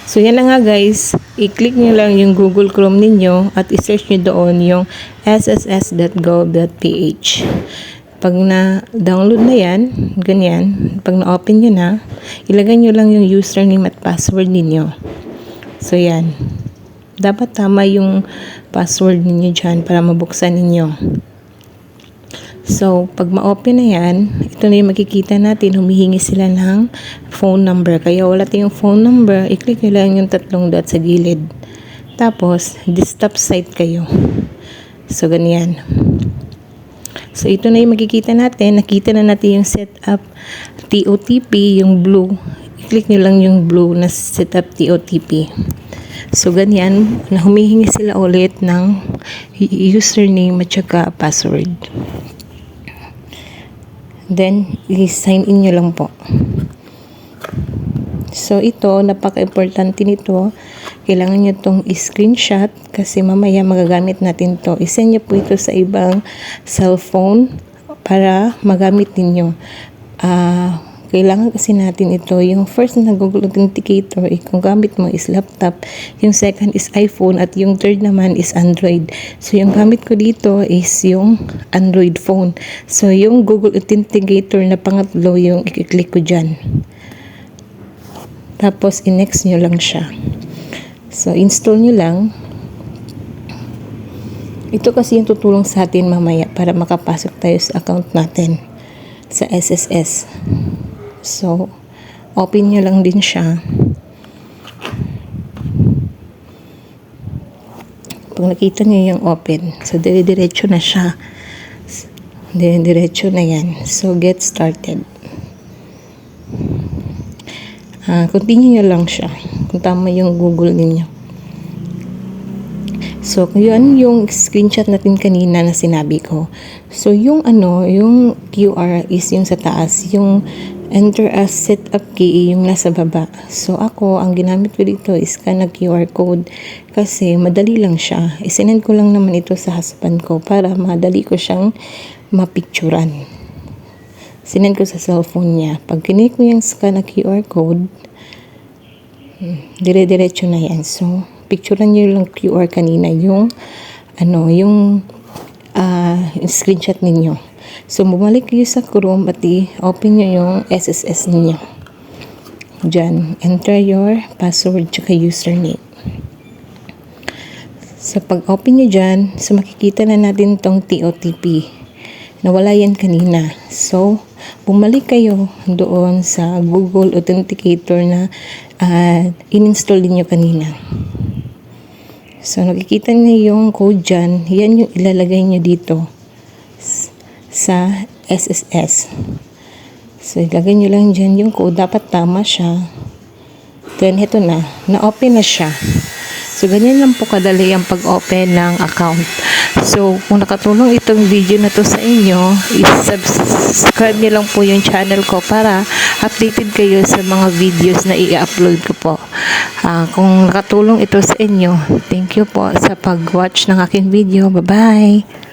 So yan na nga guys, i-click nyo lang yung Google Chrome ninyo at i-search nyo doon yung sss.gov.ph. Pag na-download na yan, ganyan, pag na-open nyo na, ilagay nyo lang yung username at password ninyo. So yan, dapat tama yung password ninyo dyan para mabuksan ninyo. So, pag ma-open na yan, ito na yung makikita natin, humihingi sila ng phone number. Kaya wala tayong phone number, i-click nyo lang yung 3 dot sa gilid. Tapos, desktop site kayo. So, ganyan. So, ito na yung makikita natin. Nakita na natin yung setup TOTP, yung blue. I-click nyo lang yung blue na setup TOTP. So, ganyan, na humihingi sila ulit ng username at saka password. Then, i-sign in nyo lang po. So, ito, napaka-importante nito. Kailangan nyo itong i-screenshot kasi mamaya magagamit natin to. I-send nyo po ito sa ibang cellphone para magamit ninyo. Kailangan kasi natin ito. Yung first na Google Authenticator, kung gamit mo is laptop. Yung second is iPhone at yung third naman is Android. So, yung gamit ko dito is yung Android phone. So, yung Google Authenticator na pangatlo yung i-click ko dyan. Tapos, i-next nyo lang siya. So, install nyo lang. Ito kasi yung tutulong sa atin mamaya para makapasok tayo sa account natin sa SSS. So, open nyo lang din siya. Pag nakita nyo yung open, so dire-diretso na siya. Dire-diretso na yan. So, get started. Continue nyo lang siya. Kung tama yung Google ninyo. So, yun yung screenshot natin kanina na sinabi ko. So, yung yung QR is yung sa taas. Yung enter as setup key yung nasa baba. So, ako, ang ginamit ko dito is scan na QR code kasi madali lang siya. Isinend ko lang naman ito sa husband ko para madali ko siyang mapicturan. Sinend ko sa cellphone niya. Pag kinik ko yung scan na QR code, dire-diretso na yan. So, picturean nyo lang QR kanina yung yung screenshot ninyo. So, bumalik kayo sa Chrome at i-open nyo yung SSS ninyo. Diyan, enter your password tsaka username. So, pag-open nyo dyan, so makikita na natin tong TOTP. Nawala yan kanina. So, bumalik kayo doon sa Google Authenticator na in-install din nyo kanina. So, nakikita niyo yung code dyan. Yan yung ilalagay nyo dito sa SSS. So, ilagay nyo lang dyan yung code. Dapat tama siya. Then, ito na. Na-open na siya. So, ganyan lang po kadali ang pag-open ng account. So, kung nakatulong itong video na to sa inyo, i-subscribe nyo lang po yung channel ko para updated kayo sa mga videos na i-upload ko po. Kung nakatulong ito sa inyo, thank you po sa pag-watch ng aking video. Bye-bye!